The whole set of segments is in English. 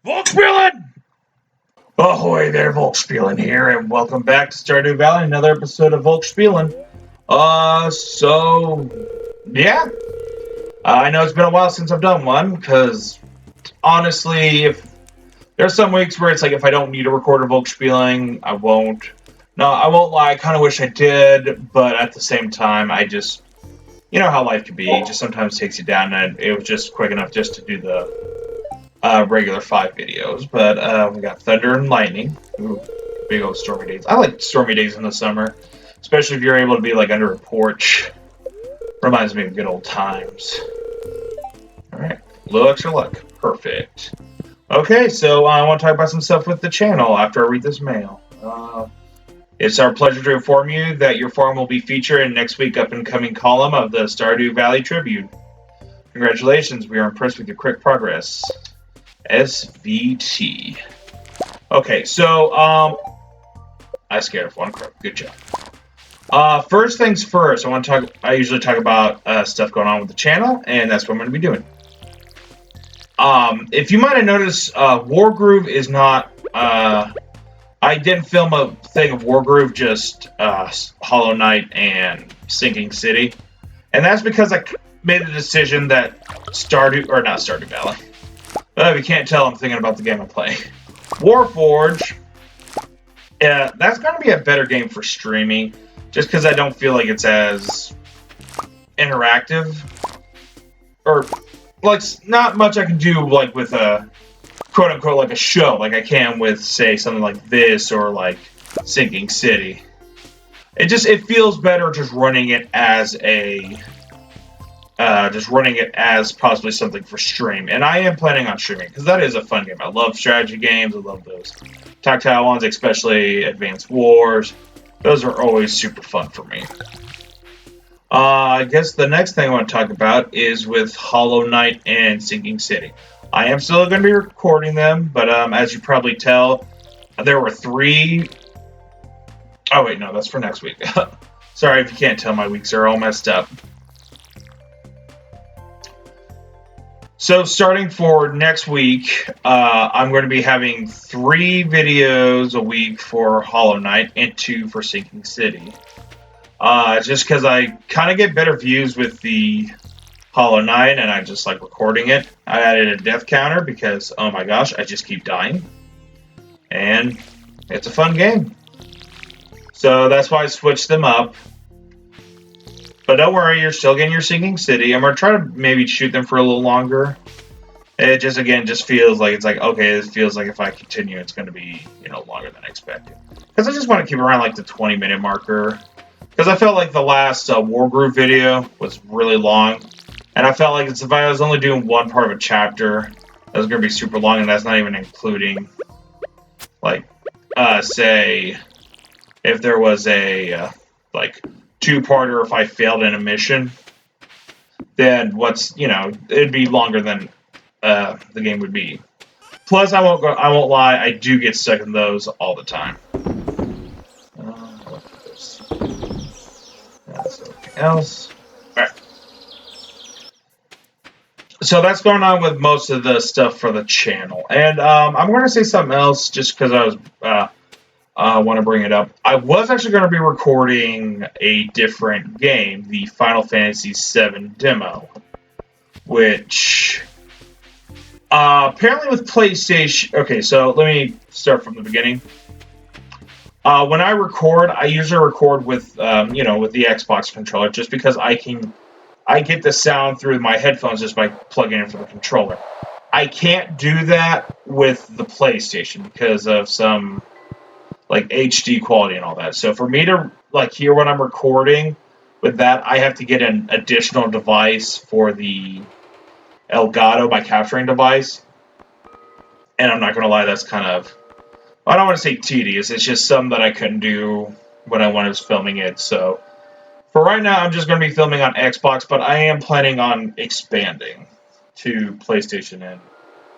Volk Spielin! Ahoy there, Volk Spielin here, and welcome back to Stardew Valley, another episode of Volk Spielin. Yeah. I know it's been a while since I've done one, because honestly, if there's some weeks where it's like if I don't need to record a Volk Spieling, I won't. No, I won't lie, I kind of wish I did, but at the same time, I just, you know how life can be, it just sometimes takes you down, and it was just quick enough just to do the regular 5 videos, but we got Thunder and Lightning. Ooh, big old stormy days. I like stormy days in the summer, especially if you're able to be like under a porch. Reminds me of good old times. Alright, low extra luck. Perfect. Okay, so I want to talk about some stuff with the channel after I read this mail. It's our pleasure to inform you that your farm will be featured in next week's up-and-coming column of the Stardew Valley Tribune. Congratulations, we are impressed with your quick progress. SVT. Okay, so, I scared of one crook. Good job. First things first, I usually talk about, stuff going on with the channel, and that's what I'm going to be doing. If you might have noticed, Wargroove is not, I didn't film a thing of Wargroove, just, Hollow Knight and Sinking City. And that's because I made the decision that not Stardew Valley. If you can't tell, I'm thinking about the game I'm playing. Warforge, that's going to be a better game for streaming, just because I don't feel like it's as interactive. Or, like, not much I can do, like, with a, quote-unquote, like a show, like I can with, say, something like this, or, like, Sinking City. It feels better just running it as a... possibly something for stream. And I am planning on streaming, because that is a fun game. I love strategy games, I love those tactile ones, especially Advanced Wars. Those are always super fun for me. I guess the next thing I want to talk about is with Hollow Knight and Sinking City. I am still going to be recording them, but as you probably tell, there were 3... Oh wait, no, that's for next week. Sorry if you can't tell, my weeks are all messed up. So starting for next week, I'm going to be having 3 videos a week for Hollow Knight and 2 for Sinking City. Just because I kind of get better views with the Hollow Knight and I just like recording it. I added a death counter because, oh my gosh, I just keep dying. And it's a fun game. So that's why I switched them up. But don't worry, you're still getting your Sinking City. I'm going to try to maybe shoot them for a little longer. It just, again, just feels like, it's like, okay, it feels like if I continue, it's going to be, you know, longer than expected. Because I just want to keep around, like, the 20-minute marker. Because I felt like the last Wargroove video was really long. And I felt like if I was only doing one part of a chapter, that was going to be super long, and that's not even including, like, say, if there was a, like... 2-parter if I failed in a mission, then it'd be longer than the game would be. Plus, I won't lie, I do get stuck in those all the time. That's something else. Alright. So that's going on with most of the stuff for the channel. And I'm going to say something else just because I want to bring it up. I was actually going to be recording a different game, the Final Fantasy VII demo, which apparently with PlayStation... Okay, so let me start from the beginning. When I record, I usually record with, with the Xbox controller, just because I get the sound through my headphones just by plugging in for the controller. I can't do that with the PlayStation because of some... like HD quality and all that. So for me to like hear what I'm recording with that, I have to get an additional device for the Elgato, my capturing device. And I'm not going to lie, that's kind of, I don't want to say tedious, it's just something that I couldn't do when I was filming it. So for right now, I'm just going to be filming on Xbox, but I am planning on expanding to PlayStation and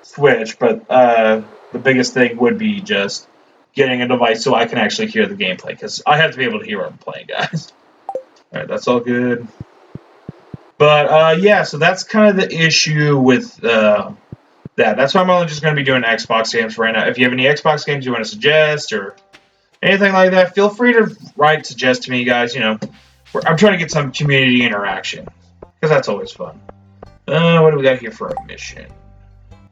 Switch. But the biggest thing would be just getting a device so I can actually hear the gameplay, because I have to be able to hear what I'm playing, guys. Alright, that's all good. But, yeah, so that's kind of the issue with That's why I'm only just going to be doing Xbox games right now. If you have any Xbox games you want to suggest or anything like that, feel free to suggest to me, guys. You know, I'm trying to get some community interaction because that's always fun. What do we got here for a mission?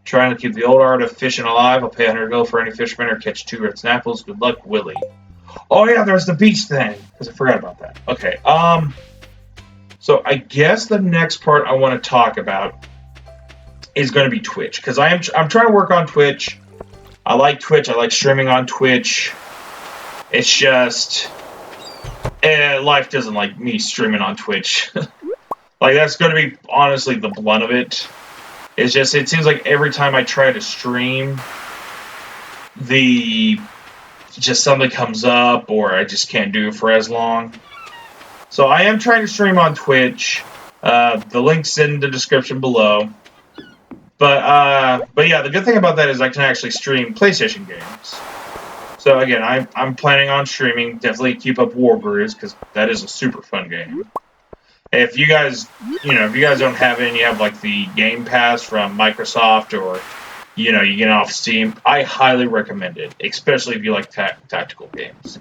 Trying to keep the old art of fishing alive. I'll pay 100 gold for any fisherman or catch 2 red snapples. Good luck, Willie. Oh yeah, there's the beach thing because I forgot about that. Okay. So I guess the next part I want to talk about is going to be Twitch because I'm trying to work on Twitch. I like Twitch. I like streaming on Twitch. It's just life doesn't like me streaming on Twitch. Like that's going to be honestly the blunt of it. It's just it seems like every time I try to stream, just something comes up or I just can't do it for as long. So I am trying to stream on Twitch. The link's in the description below. But yeah, the good thing about that is I can actually stream PlayStation games. So again, I'm planning on streaming. Definitely keep up Wargrooves because that is a super fun game. If you guys, don't have it and you have like the Game Pass from Microsoft or, you get it off Steam, I highly recommend it, especially if you like tactical games.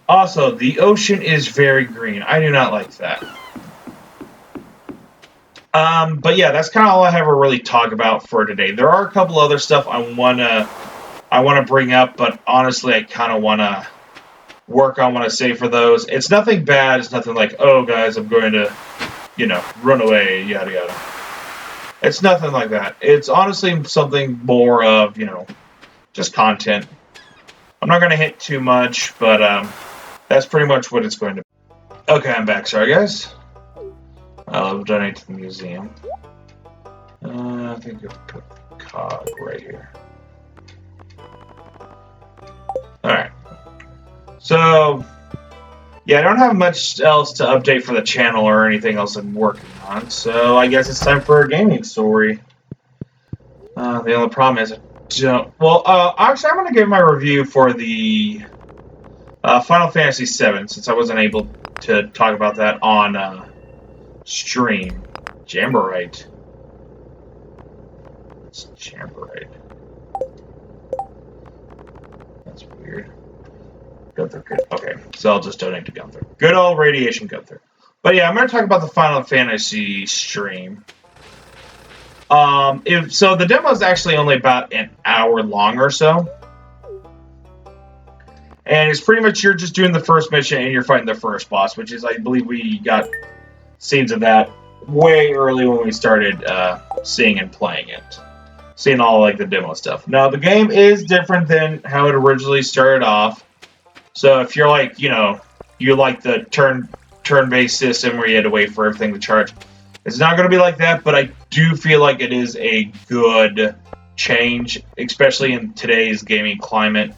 Also, the ocean is very green. I do not like that. But yeah, that's kind of all I have to really talk about for today. There are a couple other stuff I wanna bring up, but honestly, I kind of wanna work on what I say for those. It's nothing bad. It's nothing like, oh, guys, I'm going to, run away, yada, yada. It's nothing like that. It's honestly something more of, just content. I'm not going to hit too much, but that's pretty much what it's going to be. Okay, I'm back. Sorry, guys. I'll donate to the museum. I think I'll put the cog right here. Alright. So, yeah, I don't have much else to update for the channel or anything else I'm working on, so I guess it's time for a gaming story. The only problem is I don't... Well, actually, I'm going to give my review for the Final Fantasy VII, since I wasn't able to talk about that on stream. Jamborite. It's Jamborite. That's weird. Gunther. Okay, so I'll just donate to Gunther. Good old Radiation Gunther. But yeah, I'm going to talk about the Final Fantasy stream. So the demo is actually only about an hour long or so. And it's pretty much you're just doing the first mission and you're fighting the first boss, which is, I believe we got scenes of that way early when we started seeing and playing it. Seeing all like the demo stuff. Now, the game is different than how it originally started off. So if you're like, you like the turn-based system where you had to wait for everything to charge, it's not going to be like that, but I do feel like it is a good change, especially in today's gaming climate.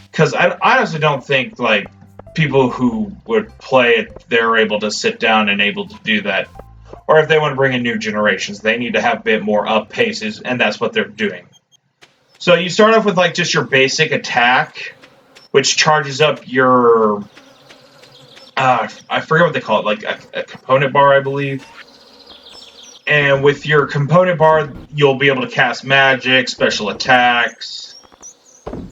Because I honestly don't think, like, people who would play it, they're able to sit down and able to do that. Or if they want to bring in new generations, they need to have a bit more up paces, and that's what they're doing. So you start off with, like, just your basic attack, which charges up your, I forget what they call it, like a component bar, I believe. And with your component bar, you'll be able to cast magic, special attacks,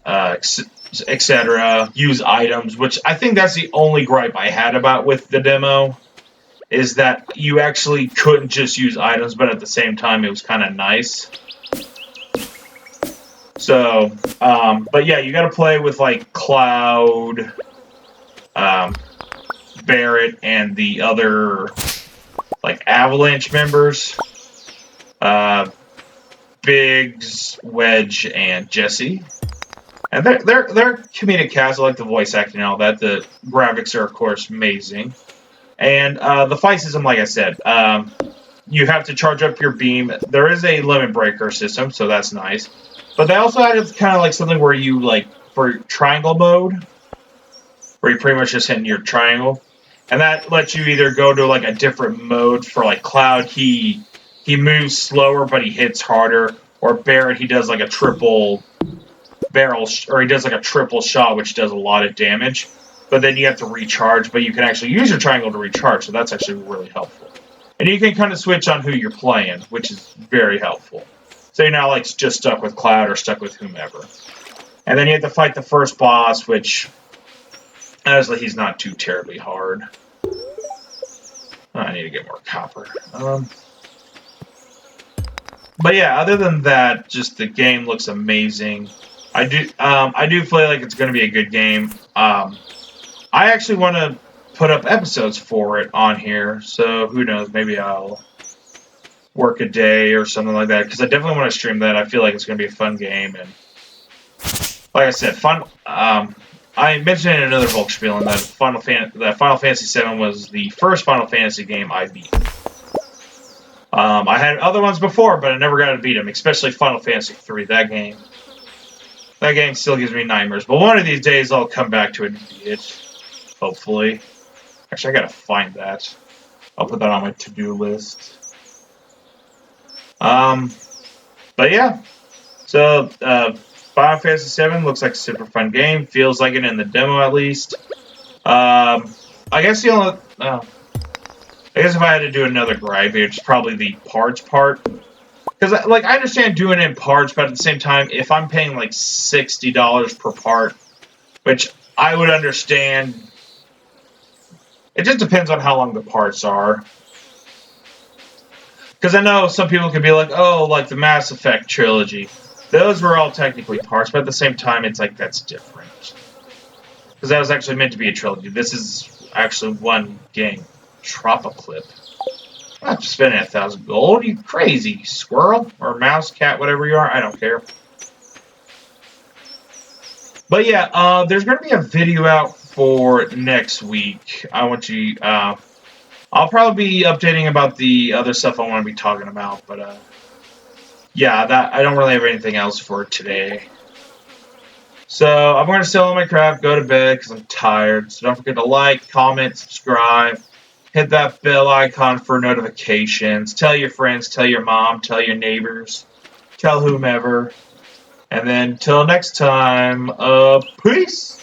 etc. Use items, which I think that's the only gripe I had about with the demo, is that you actually couldn't just use items, but at the same time, it was kind of nice. So, but yeah, you got to play with, like, Cloud, Barrett, and the other, like, Avalanche members. Biggs, Wedge, and Jesse. And they're comedic cast. I like the voice acting and all that. The graphics are, of course, amazing. And the fight system, like I said, you have to charge up your beam. There is a limit breaker system, so that's nice. But they also added kind of like something where you, like, for triangle mode, where you're pretty much just hitting your triangle. And that lets you either go to, like, a different mode. For, like, Cloud, he moves slower, but he hits harder. Or Barrett, he does, like, a triple barrel, or he does, like, a triple shot, which does a lot of damage. But then you have to recharge, but you can actually use your triangle to recharge, so that's actually really helpful. And you can kind of switch on who you're playing, which is very helpful. So you're not like just stuck with Cloud or stuck with whomever. And then you have to fight the first boss, which honestly he's not too terribly hard. I need to get more copper. But yeah, other than that, just the game looks amazing. I do feel like it's going to be a good game. I actually want to put up episodes for it on here, so who knows? Maybe I'll work a day or something like that, because I definitely want to stream that. I feel like it's going to be a fun game, and like I said, fun. I mentioned in another Volk Spielin that Final Fantasy VII was the first Final Fantasy game I beat. I had other ones before, but I never got to beat them, especially Final Fantasy III. That game still gives me nightmares. But one of these days, I'll come back to it and beat it. Hopefully. Actually, I gotta find that. I'll put that on my to-do list. But yeah. So, Final Fantasy VII looks like a super fun game. Feels like it in the demo, at least. I guess the only... I guess if I had to do another gripe, it's probably the parts part. Because, like, I understand doing it in parts, but at the same time, if I'm paying, like, $60 per part, which I would understand... It just depends on how long the parts are. Because I know some people could be like, oh, like the Mass Effect trilogy. Those were all technically parts, but at the same time, it's like, that's different. Because that was actually meant to be a trilogy. This is actually one game. Tropiclip. I'm not spending 1,000 gold. You crazy squirrel or mouse, cat, whatever you are. I don't care. But yeah, there's going to be a video out for next week. I want you. I'll probably be updating about the other stuff I want to be talking about. But yeah, that I don't really have anything else for today. So I'm going to sell all my crap, go to bed because I'm tired. So don't forget to like, comment, subscribe. Hit that bell icon for notifications. Tell your friends, tell your mom, tell your neighbors, tell whomever. And then till next time, peace!